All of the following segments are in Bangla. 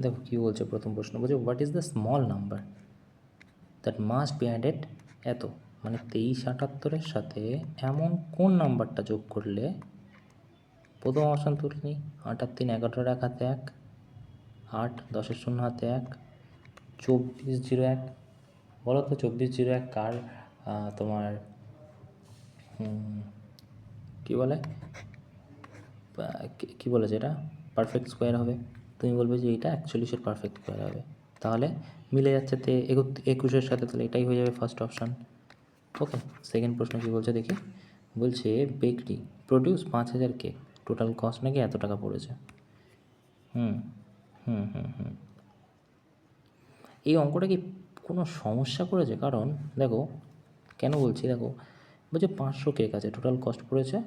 দেখো কী বলছে প্রথম প্রশ্ন, বলছে what is the small number that must be added এত, মানে 2378 সাথে এমন কোন নাম্বারটা যোগ করলে, প্রথম অপশান তুলে নিই, 8 আর 3 11 এক হাতে 1, 8 10 শূন্য হাতে 1, 2401, বলো তো 2401 কার তোমার কী বলে, কী বলেছে এটা পারফেক্ট স্কোয়ার হবে। তুমি বলবে যে এইটা 41-এর পারফেক্ট স্কোয়ার হবে, তাহলে মিলে যাচ্ছে 21-এর সাথে, তাহলে এটাই হয়ে যাবে ফার্স্ট অপশান। ওকে, সেকেন্ড প্রশ্ন কী বলছে দেখি, বলছে bakery produce 5000 cake, total cost নাকি এত টাকা পড়েছে। হুম হুম হুম হুম এই অঙ্কটা কি কোনো সমস্যা করেছে? কারণ দেখো কেন বলছি, দেখো বলছে 500 কেক আছে, টোটাল কস্ট পড়েছে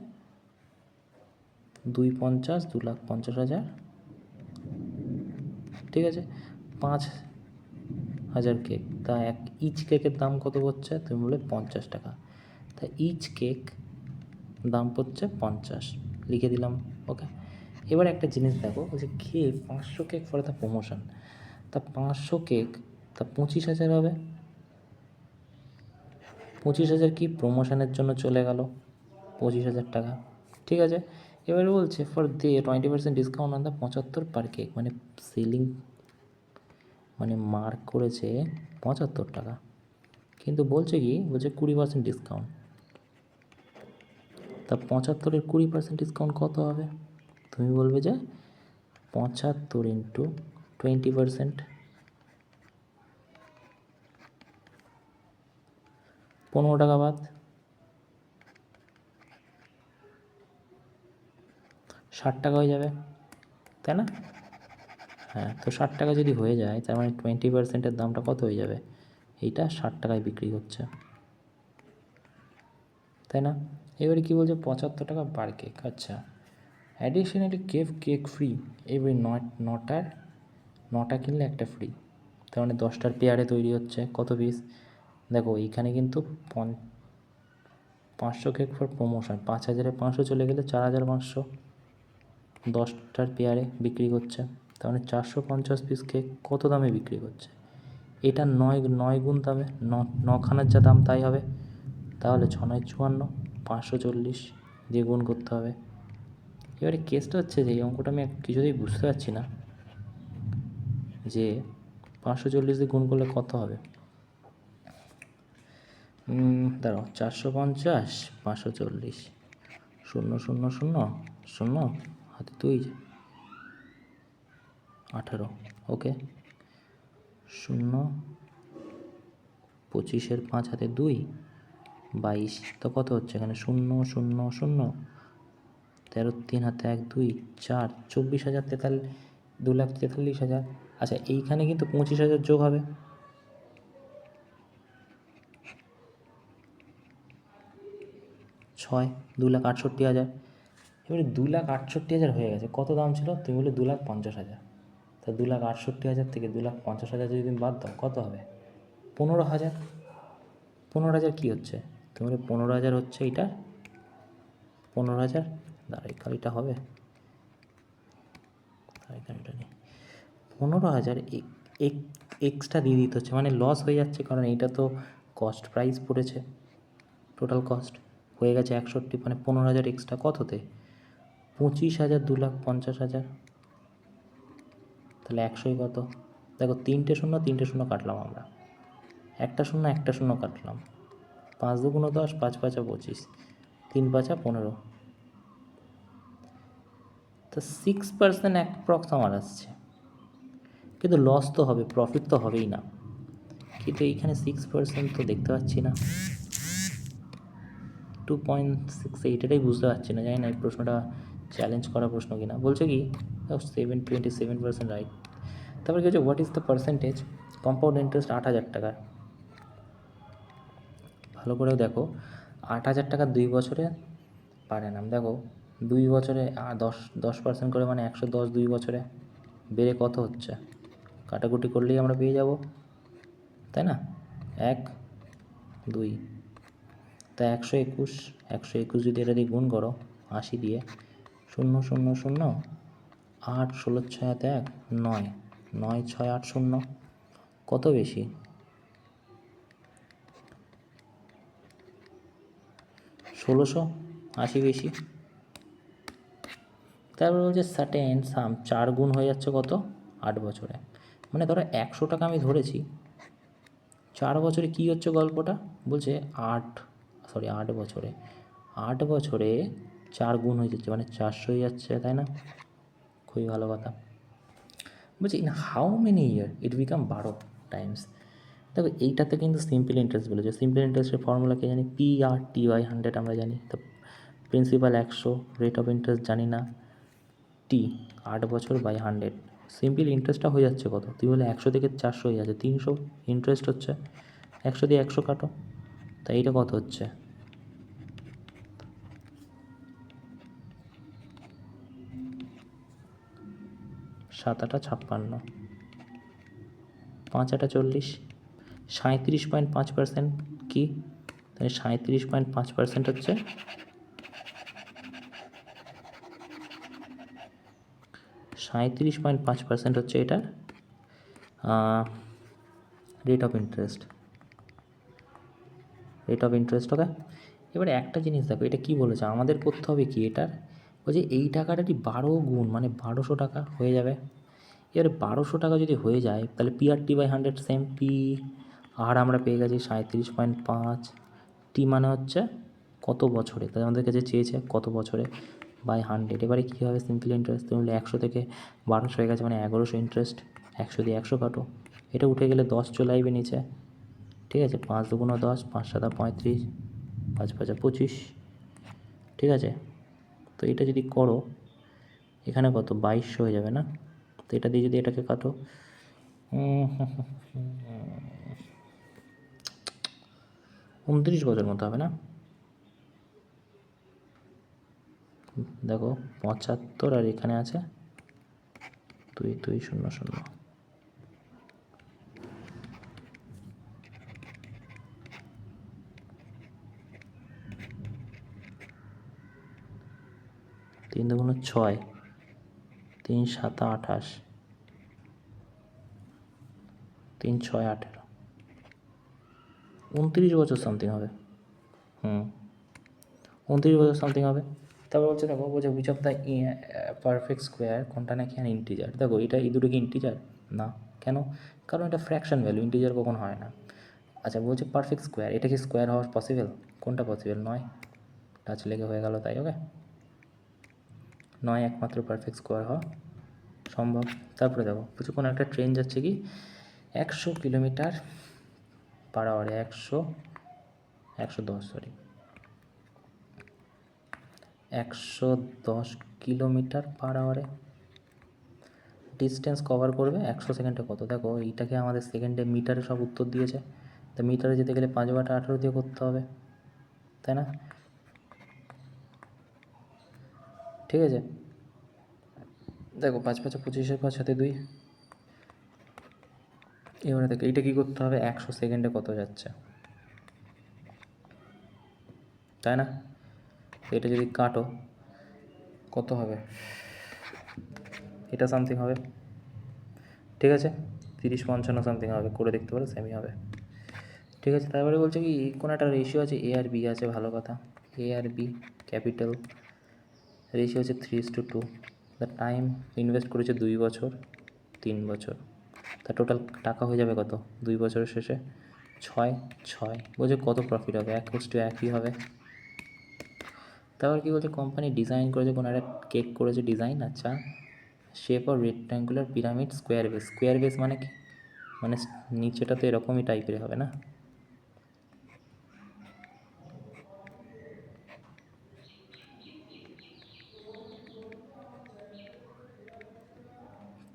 250, 2,50,000, ঠিক আছে, 5,000 কেক, তা ইচ কেকের দাম কত পড়ছে? তুমি বললে 50 টাকা, তা ইচ কেক দাম পড়ছে 50, লিখে দিলাম। ওকে, এবার একটা জিনিস দেখো, বলছে cake 500 cake for the promotion, তা 500 কেক তা 25,000 হবে। 25,000 কি প্রমোশনের জন্য চলে গেল, 25,000 টাকা, ঠিক আছে। এবারে বলছে for the 20% discount on the 75 per cake, মানে সেলিং মানে মার্ক করেছে 75 টাকা, কিন্তু বলছে কি, বলছে 20% ডিসকাউন্ট, তা 75-এর 20% ডিসকাউন্ট কত হবে? তুমি বলবে যে 75 ইন্টু 20%, 15 টাকা বাদ, 60 টাকা হয়ে যাবে, তাই না? হ্যাঁ, তো 60 টাকা যদি হয়ে যায়, তার মানে 20%-এর দামটা কত হয়ে যাবে? এইটা 60 টাকায় বিক্রি হচ্ছে, তাই না? এবারে কী বলছে 75 টাকা পার কেক, আচ্ছা, অ্যাডিশনালি কেক ফ্রি এবারে নটা কিনলে একটা ফ্রি, তার মানে 10টার পেয়ারে তৈরি হচ্ছে কত পিস? দেখো এইখানে কিন্তু 500 কেক ফর প্রমোশন, 5,000-এ 500 চলে গেলে 4,500, 10টার পেয়ারে বিক্রি করছে, তার মানে 450 পিস কেক কত দামে বিক্রি করছে? এটা 9 গুণ দামে, 9খানার যা দাম তাই হবে, তাহলে 6 9 54, 540 দিয়ে গুণ করতে হবে। এবারে কেসটা হচ্ছে যে এই অঙ্কটা আমি কিছুতেই বুঝতে পারছি না যে 540 দিয়ে গুণ করলে কত হবে। দাঁড়াও, 450, 540, 0 0 0 0 হাতে 2, 18, ওকে, 0 25-এর 5 হাতে 2, 22, তো কত হচ্ছে এখানে 0 0 0, 13 3 হাতে 1 2 4, 24,000, 2,43,000। আচ্ছা, এইখানে কিন্তু 25,000 যোগ হবে, 6, 2,68,000। এবারে 2,68,000 হয়ে গেছে, কত দাম ছিল? তুমি বলে 2,50,000, তা 2,68,000 থেকে 2,50,000 যদি তুমি বাদ দাও, কত হবে? 15,000। 15,000 কী হচ্ছে? তুমি বলে 15,000 হচ্ছে এইটা, 15,000, দাঁড়াই কালিটা হবে, এটা নেই, 15,000 এক্সট্রা দিয়ে দিতে হচ্ছে, মানে লস হয়ে যাচ্ছে, কারণ এইটা তো কস্ট প্রাইস পড়েছে, টোটাল কস্ট হয়ে গেছে 61, মানে 15,000 এক্সট্রা কততে? 25,000, 2,50,000, তাহলে 100 কত? দেখো 3টে শূন্য কাটলাম আমরা, একটা শূন্য কাটলাম, 5 2 10, 5 5 25, 3 5 15, তো 6% অ্যাপ্রক্স আমার আসছে, কিন্তু লস তো হবে, প্রফিট তো হবেই না, কিন্তু এইখানে 6% তো দেখতে পাচ্ছি না, 2.68, এটাই বুঝতে পারছি না, জানি না এই প্রশ্নটা চ্যালেঞ্জ করা প্রশ্ন কিনা। বলছে কি 27% রাইট। তারপরে কি হচ্ছে, what is the percentage compound interest 8,000 টাকার, ভালো করে দেখো, 8,000 টাকা 2 বছরে পার অ্যানাম, দেখো 2 বছরে 10% করে, মানে 110, 2 বছরে বেড়ে কত হচ্ছে? কাটাকুটি করলেই আমরা পেয়ে যাব, তাই না? 1 2, তা 121 যদি এটা দিয়ে গুণ করো 80 দিয়ে, 0 0 0, 8 16 6 1 9, 9680 কত বেশি? 1680 বেশি। তারপরে বলছে সার্টেন সাম 4 গুণ হয়ে যাচ্ছে কত? 8 বছরে। মানে ধরো 100 টাকা আমি ধরেছি, 4 বছরে কী হচ্ছে গল্পটা? বলছে 8 বছরে, 8 বছরে 4 গুণ হয়ে যাচ্ছে, মানে 400 হয়ে যাচ্ছে, তাই না? খুবই ভালো কথা। বলছি in how many year it become 12 Times. দেখো এইটাতে কিন্তু সিম্পল ইন্টারেস্ট বলেছে। সিম্পল ইন্টারেস্টের ফর্মুলা কে জানি? PRT/100 আমরা জানি তো। প্রিন্সিপাল 100, রেট অফ ইন্টারেস্ট জানি না, টি 8 বছর বাই 100। সিম্পল ইন্টারেস্টটা হয়ে যাচ্ছে কত? তুই বলে 100 থেকে 400 হয়ে যাচ্ছে, 300 ইন্টারেস্ট হচ্ছে। 100 দিয়ে 100 কাটো, তাই এইটা কত হচ্ছে? 7×8 = 56, 5×8 = 40, 37.5% কি? তাহলে 37.5% হচ্ছে 37.5% হচ্ছে এটার rate of interest. Rate of interest ওকে। এবারে একটা জিনিস দেখো, এটা কি বলেছে আমাদের করতে হবে কি এটার? বলছে এই টাকাটাটি 12 গুণ মানে 1200 টাকা হয়ে যাবে। এবারে 1200 টাকা যদি হয়ে যায় তাহলে PRT/100 সেম পি, আর আমরা পেয়ে গেছি 37.5, টি মানে হচ্ছে কত বছরে, তাই আমাদের কাছে চেয়েছে কত বছরে বাই 100। এবারে কী হবে? Simple interest. তুমি বলে 100 থেকে 1200 হয়ে গেছে মানে 1100 ইন্টারেস্ট। 100 দিয়ে 100 কাটো, এটা উঠে গেলে 10 চলে আসবে নিচে, ঠিক আছে? 5 দুগুণ 10, 5 7 35, 5 5 25, ঠিক আছে? তো এটা যদি করো এখানে কত? 2200 হয়ে যাবে না? তো এটা দিয়ে যদি এটাকে কাটো, 29 বছর মতো হবে না? দেখো 75 আর এখানে আছে 2200, 3 দুগুণ 6, 3 7 28, 3 6 18, 29 বছর সামথিং হবে। 29 বছর সামথিং হবে। তারপর বলছে দেখো, বলছে which of the perfect square, কোনটা নাকি আর ইন্টিজার। দেখো এটা এই দুটো কি ইন্টিজার? না। কেন? কারণ এটা ফ্র্যাকশন ভ্যালু, ইন্টিজার কখন হয় না। আচ্ছা বলছে পারফেক্ট স্কোয়ার, এটা কি স্কোয়ার হওয়ার পসিবল? কোনটা পসিবল? নয়। টাচ লেগে হয়ে গেল তাই, ওকে। নয় একমাত্র পারফেক্ট স্কোয়ার হওয়া সম্ভব। তারপরে দেখো বলছে কোনো একটা ট্রেন যাচ্ছে কি 100 কিলোমিটার পার আওয়ারে, 110 কিলোমিটার পার আওয়ারে ডিস্টেন্স কভার করবে 100 সেকেন্ডে কত? দেখো এইটাকে আমাদের সেকেন্ডে মিটারে সব উত্তর দিয়েছে, তো মিটারে যেতে গেলে 5/18 দিয়ে করতে হবে, তাই না? ঠিক আছে, দেখো 5 5 25, 5 7 2। এবারে দেখো এইটা কী করতে হবে? 100 সেকেন্ডে কত যাচ্ছে, তাই না? এটা যদি কাটো কত হবে? এটা সামথিং হবে, ঠিক আছে? 30 55 সামথিং হবে, করে দেখতে পারো, সেমই হবে, ঠিক আছে? তারপরে বলছে কি কোনো একটা রেশিও আছে, এ আর বি আছে, ভালো কথা। এ আর বি ক্যাপিটাল, রেশিও হচ্ছে 3:2। দ্য টাইম ইনভেস্ট করেছে 2 বছর, 3 বছর, তা টোটাল টাকা হয়ে যাবে কত 2 বছরের শেষে? 6। বলছে কত প্রফিট হবে? 1:1ই হবে। তারপর কী বলছে, কোম্পানি ডিজাইন করেছে, কোনো একটা কেক করেছে ডিজাইন, আচ্ছা। Shape of rectangular pyramid square base. Square base মানে কি? মানে নিচেটা তো এরকমই টাইপের হবে না?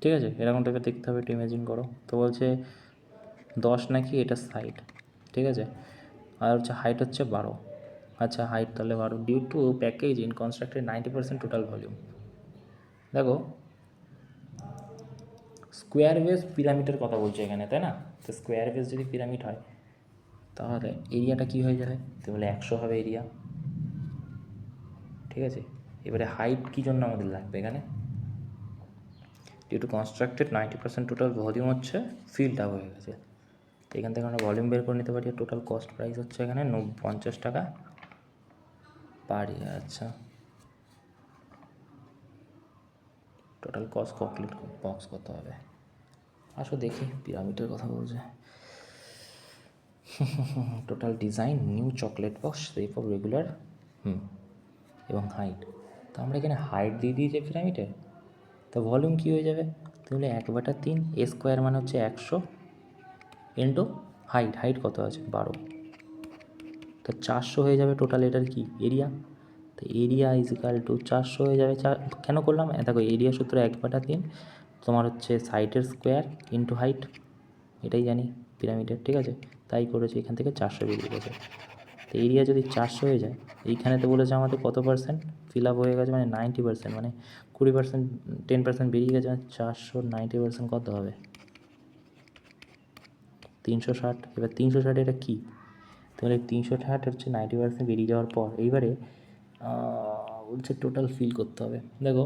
ঠিক আছে, এরকম টাইপের দেখতে হবে, একটু ইমাজিন করো। তো বলছে 10 নাকি এটা সাইড, ঠিক আছে? আর হচ্ছে হাইট হচ্ছে 12। আচ্ছা হাইট তাহলে 12, due to package in constructed 90% total volume. দেখো স্কোয়ার বেস পিরামিডের কথা বলছে এখানে, তাই না? তো স্কোয়ার বেস যদি পিরামিড হয় তাহলে এরিয়াটা কী হয়ে যাবে? তো বলে 100 হবে এরিয়া, ঠিক আছে? এবারে হাইট কী জন্য আমাদের লাগবে এখানে? Due to constructed 90% total volume হচ্ছে ফিল্ড আপ হয়ে গেছে। এখান থেকে আমরা ভলিউম বের করে নিতে পারি। টোটাল কস্ট প্রাইস হচ্ছে এখানে 50 টাকা পার ইয়ার। আচ্ছা, টোটাল কস্ট কমপ্লিট বক্স কত হবে? আসো দেখি পিরামিডের কথা বলছে। Total design new chocolate box shape of regular এবং হাইট। তো আমরা এখানে হাইট দিয়ে দিয়েছি পিরামিডের, তো ভলিউম কী হয়ে যাবে? তাহলে 1/3 এ স্কোয়ার মানে হচ্ছে 100 ইন্টু হাইট। হাইট কত আছে? 12, তো 400 হয়ে যাবে টোটাল এটার কি এরিয়া। তো এরিয়া ইজ ইকাল টু 400 হয়ে যাবে। কেন করলাম? দেখো এরিয়া সূত্র 1/3 তোমার হচ্ছে সাইডের স্কোয়ার ইন্টু হাইট, এটাই জানি পিরামিডের, ঠিক আছে? তাই করেছি, এখান থেকে 400 বেরিয়ে গেছে। তো এরিয়া যদি 400 হয়ে যায়, এইখানে তো বলেছে আমাদের কত পার্সেন্ট ফিল আপ হয়ে গেছে, মানে 90%, মানে 20%, 10% বেরিয়ে গেছে, মানে 400 90% কত হবে? 360। এবার 360 এটা কী? তাহলে 360 হচ্ছে 90% বেরিয়ে যাওয়ার পর এইবারে বলছে টোটাল ফিল করতে হবে। দেখো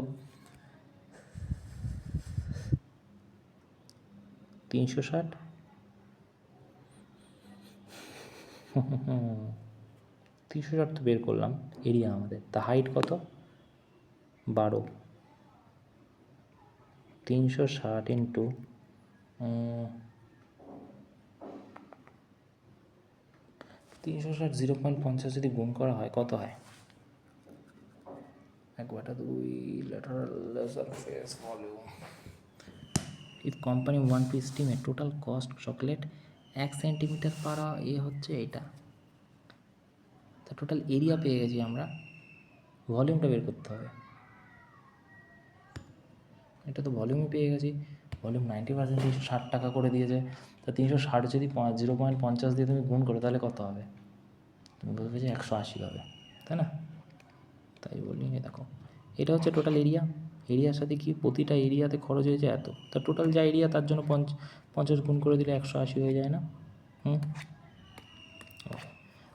360 360 তো বের করলাম এরিয়া আমাদের। তা হাইট কত? 12। 360 ইন্টু 360 0.50 যদি গুণ করা হয় কত হয়? 1/2 lateral surface volume. If company ওয়ান to estimate total cost chocolate 1 centimetre per এ হচ্ছে এটা। তা টোটাল এরিয়া পেয়ে গেছি আমরা, ভলিউমটা বের করতে হবে। এটা তো ভলিউমই পেয়ে গেছি। ভলিউম 90% 360 টাকা করে দিয়েছে। তা 360 যদি 0.50 দিয়ে তুমি গুণ করো তাহলে কত হবে? তুমি বলবে যে 180 হবে, তাই না? তাই বলি দেখো এটা হচ্ছে টোটাল এরিয়া। এরিয়ার সাথে কি প্রতিটা এরিয়াতে খরচ হয়েছে এত, তা টোটাল যা এরিয়া তার জন্য 50 গুণ করে দিলে 180 হয়ে যায় না?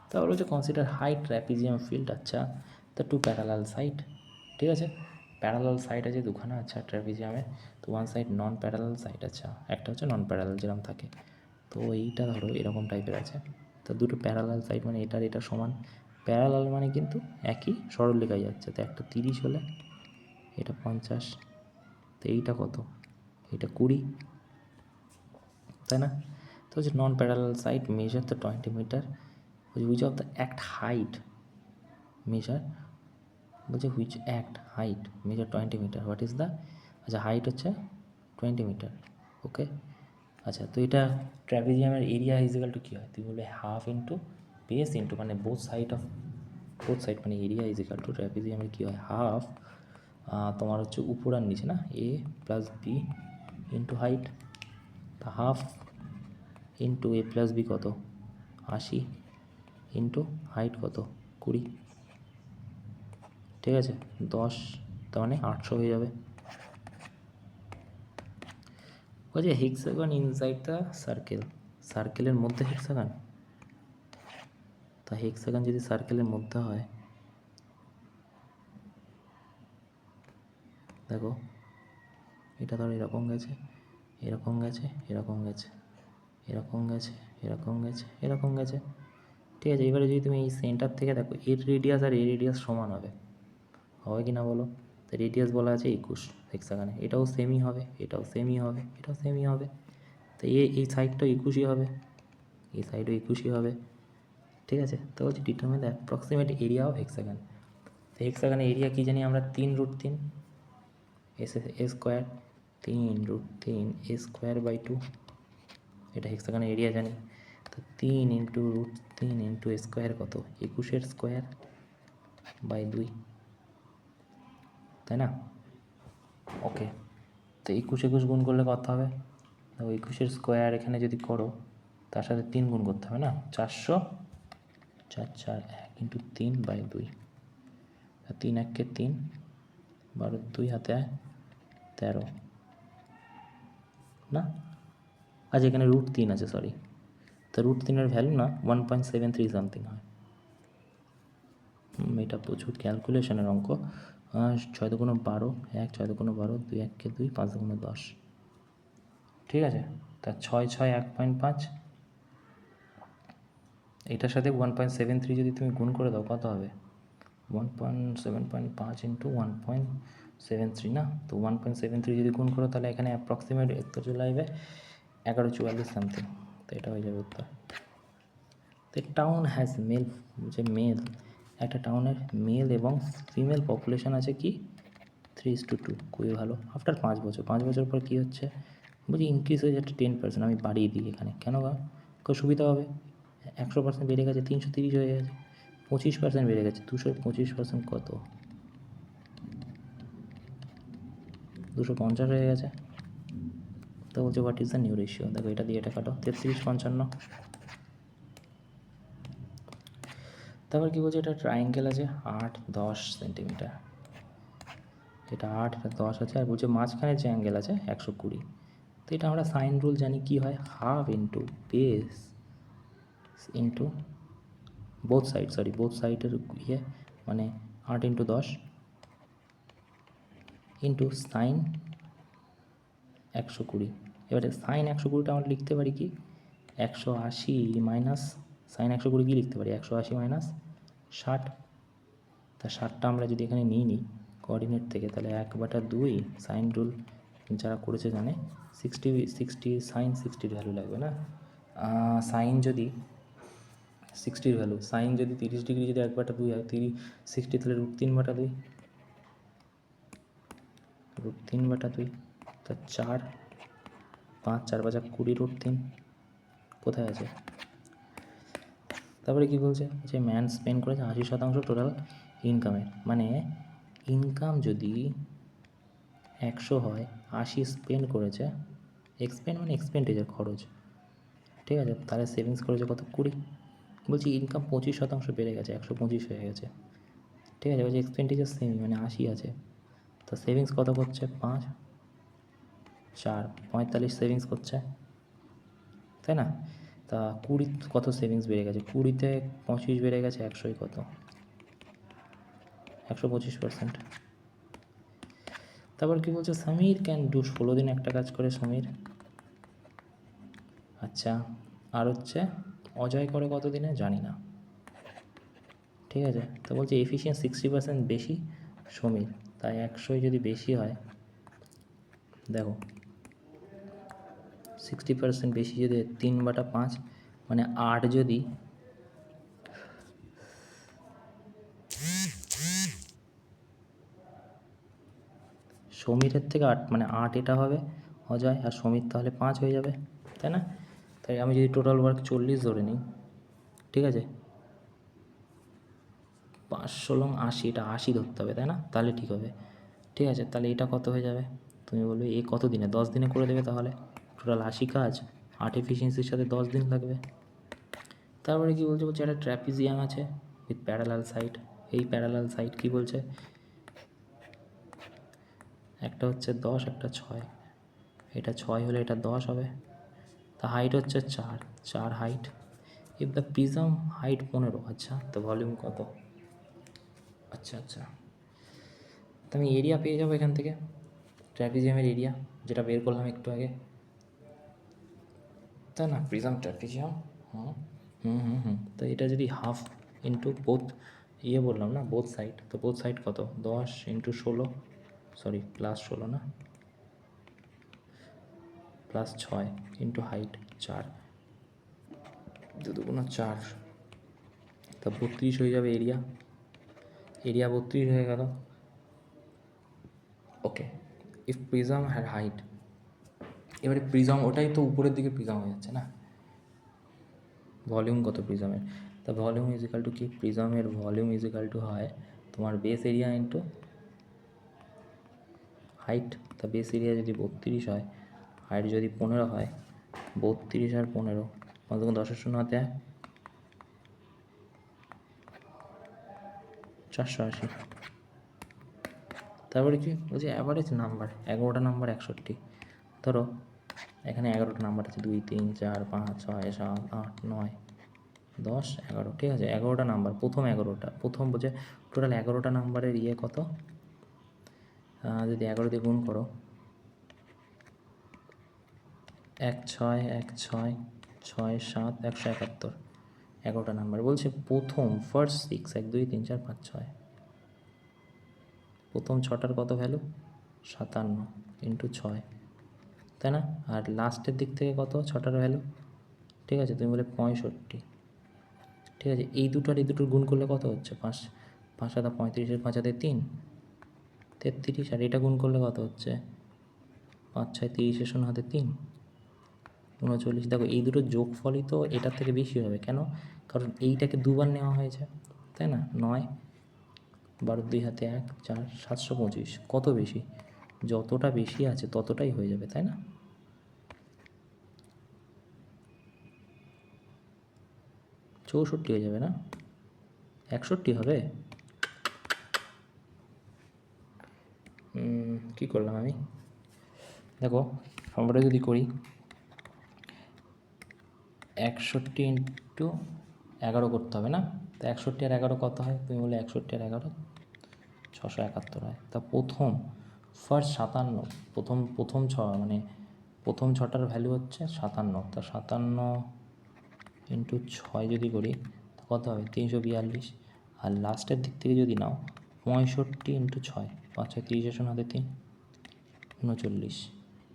তারপর হচ্ছে কনসিডার হাইট ট্র্যাপিজিয়াম ফিল্ড। আচ্ছা, তা 2 প্যারালাল সাইড, ঠিক আছে? প্যারালাল সাইড আছে দুখানা, আচ্ছা ট্র্যাপিজিয়ামে। তো ওয়ান সাইড নন প্যারালাল সাইড, আচ্ছা একটা হচ্ছে নন প্যারালাল যেরকম থাকে। তো এইটা ধরো এরকম টাইপের আছে। তো দুটো প্যারালাল সাইড মানে এটার এটা সমান। প্যারালাল মানে কিন্তু একই সরলরেখায় যাচ্ছে। তো একটা 30 হলে এটা 50, তো এইটা কত? এটা 20, তাই না? তো হচ্ছে non parallel side measure the 20 metre which of the act height measure, বলছে which act height measure 20 metre, what is the, আচ্ছা হাইট হচ্ছে 20 মিটার, ওকে। আচ্ছা, তো এটা ট্র্যাপিজিয়ামের এরিয়া ইজিক্যাল টু কী হয়? তুই বলবে হাফ ইন্টু বেস ইন্টু মানে বোথ সাইড মানে এরিয়া ইজিক্যাল টু ট্র্যাপিজিয়ামের কী হয়? হাফ তোমার হচ্ছে উপর আর নিচে না, A plus B into height. তা হাফ ইন্টু এ প্লাস বি কত? 80 ইন্টু হাইট কত? 20, ঠিক আছে? 10, তার মানে 800 হয়ে যাবে। বলছে হেক্সাগন ইনসাইড দ্য সার্কেল, সার্কেলের মধ্যে হেক্সাগন। তা হেক্সাগন যদি সার্কেলের মধ্যে হয়, দেখো এটা ধরো এরকম গেছে, এরকম গেছে, এরকম গেছে, এরকম গেছে, এরকম গেছে, এরকম গেছে, ঠিক আছে? এবারে যদি তুমি এই সেন্টার থেকে দেখো এর রেডিয়াস আর এর রেডিয়াস সমান হবে, হবে কি না বলো? তো রেডিয়াস বলা আছে 21 হেক্সাগনে, এটাও সেমই হবে, এটাও সেমই হবে, এটাও সেমই হবে। তো এই সাইডটাও 21ই হবে, এই সাইডও 21ই হবে, ঠিক আছে? তো হচ্ছে determine the approximate area of hexagon. তো হেক্সাগনের এরিয়া কী জানি আমরা? 3√3 এ স্কোয়ার, 3√3 এ স্কোয়ার বাই 2, এটা হেক্সাগনের এরিয়া জানি। তো 3 ইন্টু √3 ইন্টু এ স্কোয়ার কত? 21 স্কোয়ার বাই 2, তাই না? ওকে, তো 21 গুণ করলে কত হবে? দেখো 21 স্কোয়ার এখানে যদি করো তার সাথে 3 গুণ করতে হবে না, 400, 4 4 1 ইন্টু 3 বাই 2, 3 1 3, 12 2 হাতে 13 না, আচ্ছা এখানে √3 আছে, সরি। তো √3 ভ্যালু না 1.73 সামথিং হয়। এটা প্রচুর ক্যালকুলেশনের অঙ্ক, ছয় দুগুণ 12, 1 6 দুগুণ 12, 2 1 কে 2, 5 দুগুণ 10, ঠিক আছে। তা 6 6 1.5, এটার সাথে 1.73 যদি তুমি গুণ করে দাও কত হবে? 1.7.5 ইন্টু 1.73 না, তো 1.73 যদি গুণ করো তাহলে এখানে অ্যাপ্রক্সিমেট উত্তর চলে আসবে 1144 সামথিং, তো এটা হয়ে যাবে উত্তর। তো টাউন হ্যাজ মেল, একটা টাউনের মেল এবং ফিমেল পপুলেশন আছে কি 3:2, খুবই ভালো। আফটার 5 বছর পর কী হচ্ছে বলছি ইনক্রিজ হয়ে যাচ্ছে 10%, আমি বাড়িয়ে দিই এখানে কেন খুব সুবিধা হবে, 100% বেড়ে গেছে 330 হয়ে গেছে, 25% বেড়ে গেছে 225%, কত 250 হয়ে গেছে। তো বলছে what is the new ratio, দেখো এটা দিয়ে এটা কাটো, 33 55। তারপর কী বলছে, এটা ট্রায়াঙ্গেল আছে 8-10 সেন্টিমিটার, এটা 8 এটা 10 আছে, আর বলছে মাঝখানে যে অ্যাঙ্গেল আছে 120। তো এটা আমরা সাইন রুল জানি কি হয়, half into base into both সাইডের ইয়ে, মানে 8 ইন্টু 10 ইন্টু সাইন 120। এবারে সাইন 120টা আমরা লিখতে পারি কি 180 মাইনাস সাইন 120 কি লিখতে পারি 180 মাইনাস 60। তা 60টা আমরা যদি এখানে নিই কোঅর্ডিনেট থেকে, তাহলে 1/2 সাইন রুল যারা করেছে জানে 60 সাইন 60 ভ্যালু লাগবে না, সাইন যদি 60 ভ্যালু, সাইন যদি 30 ডিগ্রি যদি 1/2 হয় 60, তাহলে √3/2, √3/2, তা 4 5 4 5 20 √3 কোথায় আছে। তারপরে কী বলছে যে ম্যান স্পেন্ড করেছে 80% টোটাল ইনকামের, মানে ইনকাম যদি 100 হয় 80 স্পেন্ড করেছে, এক্সপেন্ড মানে এক্সপেন্ডিচার খরচ, ঠিক আছে, তাহলে সেভিংস করেছে কত 20। বলছি ইনকাম 25% বেড়ে গেছে 125 হয়ে গেছে, ঠিক আছে, বলছি এক্সপেন্ডিচার সেমই মানে 80 আছে, তো সেভিংস কত করছে 5 4 45 সেভিংস করছে, তাই না। তা 20 কত সেভিংস বেড়ে গেছে, 20-তে 25 বেড়ে গেছে 100-ই কত 125%। তারপর কী বলছে সমীর ক্যান ডু 16 দিন একটা কাজ করে সমীর, আচ্ছা, আর হচ্ছে অজয় করে কত দিনে জানি না, ঠিক আছে। তো বলছে এফিসিয়েন্ট 60% বেশি সমীর, তাই 100 যদি বেশি হয়, দেখো 60% বেশি যদি 3/5 মানে 8 যদি সমীরের থেকে 8 মানে 8 এটা হবে অজয়, আর সমীর তাহলে 5 হয়ে যাবে, তাই না। তাই আমি যদি টোটাল ওয়ার্ক 40 ধরে নিই, ঠিক আছে, 5 × 80, এটা 80 ধরতে হবে তাই না, তাহলে ঠিক হবে, ঠিক আছে। তাহলে এটা কত হয়ে যাবে, তুমি বলবে এই কত দিনে 10 দিনে করে দেবে, তাহলে টোটাল 80 কাজ 8 এফিসিয়েন্সির সাথে 10 দিন লাগবে। তারপরে কী বলছে, বলছে একটা ট্র্যাপিজিয়াম আছে উইথ প্যারালাল সাইড, এই প্যারালাল সাইড কী বলছে, একটা হচ্ছে 10 একটা 6, এটা 6 হলে এটা 10 হবে, তা হাইট হচ্ছে 4 height, if the prism height 15, আচ্ছা তো ভলিউম কত, আচ্ছা তো আমি এরিয়া পেয়ে যাবো এখান থেকে, ট্র্যাপিজিয়ামের এরিয়া যেটা বের করলাম একটু আগে, তাই না, প্রিজম ট্র্যাপিজিয়াম, তো এটা যদি হাফ ইন্টু বোথ বললাম না বোথ সাইড, তো বোথ সাইড কত 10 × 16, সরি +16 না +6 ইন্টু হাইট 4, 2 × 4, তা 32 হয়ে যাবে এরিয়া 32 হয়ে গেল। ওকে, ইফ প্রিজম হ্যাড হাইট, এবারে প্রিজম ওটাই তো উপরের দিকে প্রিজম হয়ে যাচ্ছে না, ভলিউম কত প্রিজমের, তা ভলিউম ইজিক্যাল টু কি, প্রিজমের ভলিউম ইজিক্যাল টু হয় তোমার বেস এরিয়া ইন্টু হাইট, তা বেস এরিয়া যদি 32 হয়, হাইট যদি 15 হয়, 32 আর 15 5 × 10 শূন্য হাতে 480। তারপরে কি বলছে অ্যাভারেজ নাম্বার 11টা নাম্বার 61, ধরো এখানে 11টা নাম্বার আছে 2 3 4 5 6 7 8 9 10 11, ঠিক আছে, 11টা নাম্বার, প্রথম বলছে টোটাল 11টা নাম্বারের কত যদি 11 দিয়ে গুণ করো, 1 6 1 6 6 7 171, 11টা নাম্বার বলছে প্রথম ফার্স্ট 6 1 2 3 4 5 6, প্রথম ছটার কত ভ্যালু 57 ইন্টু 6, তাই না? আর লাস্টের দিক থেকে কত ছটার ভ্যালু, ঠিক আছে তুমি বলে 65, ঠিক আছে। এই দুটোর গুণ করলে কত হচ্ছে 5 5 7 35, 5 হাতে 3 33, আর এটা গুণ করলে কত হচ্ছে 5 6 30, 0 হাতে 3 39। দেখো এই দুটোর যোগফলই তো এটার থেকে বেশি হবে, কেন? কারণ এইটাকে দুবার নেওয়া হয়েছে, তাই না? 9 12 2 হাতে 1 4 725, কত বেশি? যতটা বেশি আছে ততটাই হয়ে যাবে, তাই না? চৌষট্টি হয়ে যাবে না, 61 হবে। কী করলাম আমি? দেখো আমরা যদি করি 61 ইন্টু 11 করতে হবে না, তো 61 আর 11 কত হয়? তুমি বলে 61 আর 11 671 হয়। তা প্রথম ফার্স্ট 57, প্রথম মানে প্রথম ছটার ভ্যালু হচ্ছে 57, তা 57 ইন্টু 6 যদি করি তো কত হবে 342, আর লাস্টের দিক থেকে যদি নাও 65 ইন্টু 6 5 6 30 হাতে 3 39,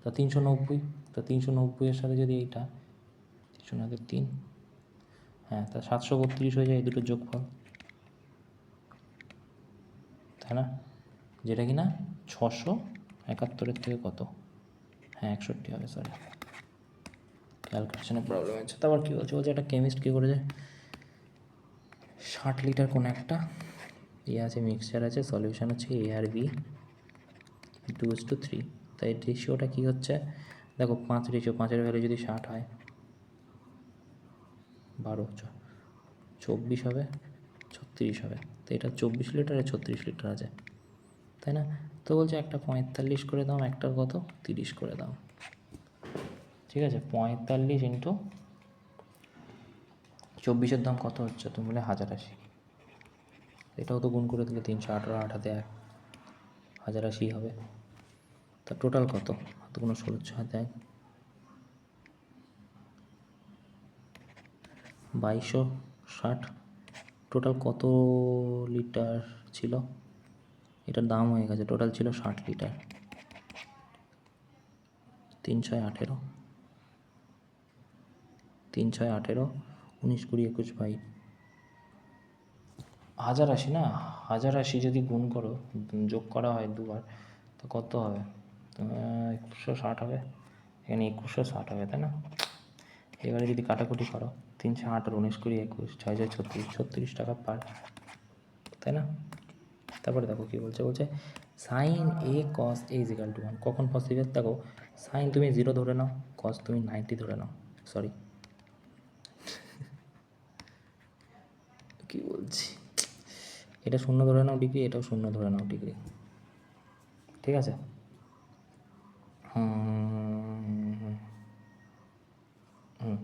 তা 390, তা 390-এর সাথে যদি এইটা 300 হাতে 3, হ্যাঁ তা 732 হয়ে যায় এই দুটোর যোগফল, তাই না? যেটা কি না 671 থেকে কত, হ্যাঁ 61 হবে, সরি ক্যালকুলেশনে প্রবলেম হচ্ছে। তারপর কী বলছে, একটা কেমিস্ট কী করেছে 60 লিটার কোনো একটা আছে মিক্সচার আছে, সলিউশন হচ্ছে A আর B 2:3, তাই রেশিওটা কী হচ্ছে দেখো 5 রেশিও, 5-এর ভ্যালু যদি 60 হয় 12 24 হবে 36 হবে, তো এটা 24 লিটারে 36 লিটার আছে, তাই না? তো বলছে একটা 45 করে দাও, একটার কত 30 করে দাও, ঠিক আছে। 45 ইন্টু 24-এর দাম কত হচ্ছে তুমি বলে 1080, এটাও তো গুণ করে দিলে 318, 8 হাতে 1 1080 হবে। তা টোটাল কত, হাতে কোনো 16 হাতে 1 2260, টোটাল কত লিটার ছিল? এটার দাম হয়ে গেছে, টোটাল ছিল 60 লিটার, 3 6 18, 3 6 18, 19 20 21 22, 1080 না, 1080 যদি গুণ করো যোগ করা হয় দুবার তো কত হবে 2160 হবে, এখানে 2160 হবে, তাই না? এবারে যদি কাটাকুটি করো 3 6 18 19 20 21 6 6 36, 36 টাকা পার, তাই না? তারপরে দেখো কী বলছে সাইন A cos A = 1 কখন পসিবল? দেখো সাইন তুমি 0 ধরে নাও, কস তুমি 90 ধরে নাও, সরি কী বলছি, এটা 0 ধরে নাও ডিগ্রি, এটাও 0 ধরে নাও ডিগ্রি, ঠিক আছে।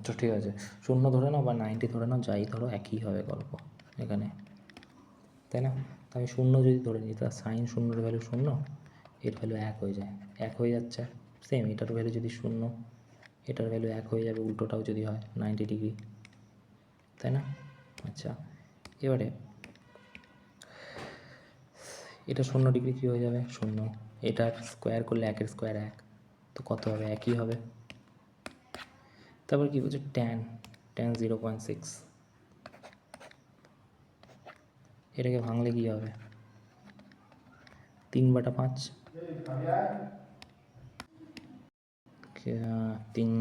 তো ঠিক আছে 0 ধরে নাও বা 90 ধরে নাও, যাই ধরো একই হবে গল্প এখানে, তাই না? তো আমি 0 যদি ধরে নিই তা সাইন 0-এর ভ্যালু 0, এর ভ্যালু 1 হয়ে যায়, 1 হয়ে যাচ্ছে, সেম এটার ভ্যালু যদি 0 এটার ভ্যালু 1 হয়ে যাবে, উল্টোটাও যদি হয় 90 ডিগ্রি, তাই না? আচ্ছা এবারে এটা 0 ডিগ্রি কী হয়ে যাবে 0, এটার স্কোয়ার করলে 1-এর স্কোয়ার 1, তো কত হবে একই হবে। তারপর কী বলছে ট্যান 0.6, এটাকে ভাঙলে কী হবে 3/5, 3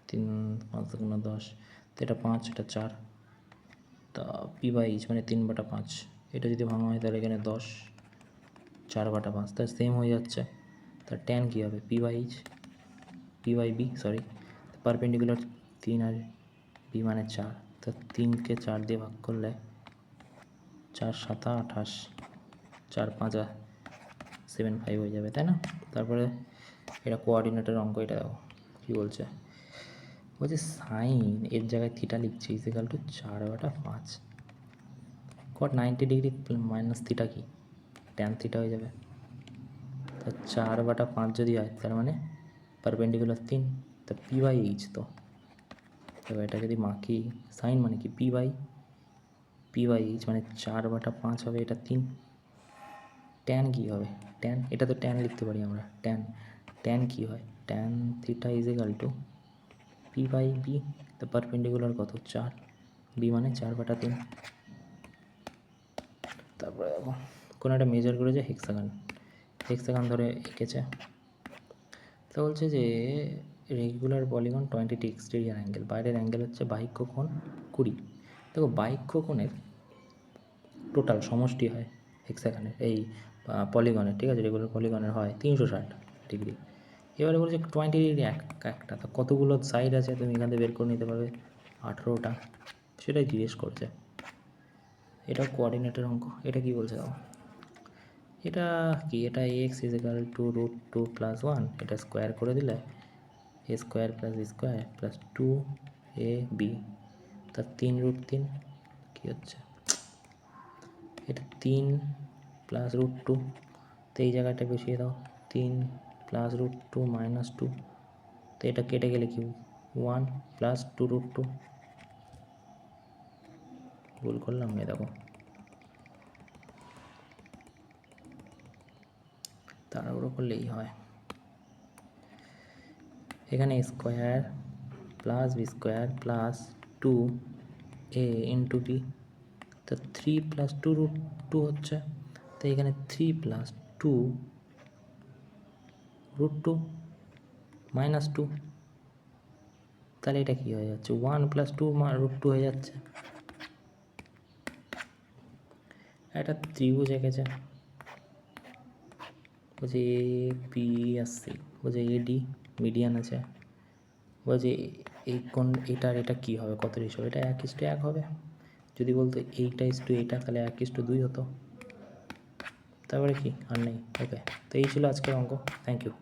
3 5 × 10, তো এটা 5 এটা 4, তা P/H মানে 3/5, এটা যদি ভাঙা হয় তাহলে এখানে 10 4/5, তা সেম হয়ে যাচ্ছে, তা ট্যান কী হবে P/B, সরি পারপেন্ডিকুলার 3 আর B মানে 4, তা 3-কে 4 দিয়ে ভাগ করলে 4 7 28, 4 5 75 হয়ে যাবে, তাই না? তারপরে এটা কোঅর্ডিনেটের অঙ্ক, এটা দেখো কী বলছে সাইন এর জায়গায় থিটা লিখছি = 4/5, cot 90 ডিগ্রি মাইনাস থিটা কি ট্যান থিটা হয়ে যাবে, তা 4/5 যদি হয় তার মানে পারপেন্ডিকুলার 3, তা p/h তো। এবার এটা যদি মাকি সাইন মানে কি p/h মানে 4/5 হবে, এটা 3। ট্যান কী হবে? ট্যান, এটা তো ট্যান লিখতে পারি আমরা। ট্যান কী হয়? Tan theta is equal to p/b। তো পারপেন্ডিকুলার কত? 4, b মানে 4/3। তারপরে দেখো কোনো একটা মেজার করেছে হেক্সাগান ধরে এঁকেছে। তো বলছে যে রেগুলার পলিগন 20 এক্সটেরিয়ার অ্যাঙ্গেল, বাইরের অ্যাঙ্গেল হচ্ছে বাহিক্য কোণ 20। দেখো বাহিক্য কোণের টোটাল সমষ্টি হয় হেক্সাগানের এই পলিগনের, ঠিক আছে, রেগুলার পলিগনের হয় 360 ডিগ্রি। এবারে বলছে 20 ডিগ্রি একটা, তো কতগুলো সাইড আছে তুমি এখান থেকে বের করে নিতে পারবে? 18টা। সেটাই জিজ্ঞেস করছে। এটাও কোঅর্ডিনেটের অঙ্ক। এটা কি বলছে দাও? এটা কি? এটা এক্স ইজ ইকাল টু √2 + 1, এটা স্কোয়ার করে দিলে a square plus B square plus 2ab, তার 3√3 কী হচ্ছে? এটা 3 + √2, তো এই জায়গাটা বসিয়ে দাও 3 + √2 - 2, তো এটা কেটে গেলে কি 1 + 2√2। ভুল করলাম না? দেখো তাড়াহুড়ো করলেই হয়। এখানে square plus B square plus 2a into B, তো 3 + 2√2 হচ্ছে, তো এখানে 3 + 2√2 - 2, তাহলে এটা কী হয়ে যাচ্ছে? 1 + 2√2 হয়ে যাচ্ছে। একটা ত্রিভুজ এঁকেছে, বলছে এ পি আর সি, বলছে এডি মিডিয়ান আছে, বলছে এই কোন এটার এটা কী হবে, কত রেশিও? এটা 1:1 হবে। যদি বলতো এইটা ইস্টু এইটা, তাহলে 1:2 হতো। তারপরে কি আর নেই। ওকে, তো এই ছিল আজকের অঙ্ক। Thank you.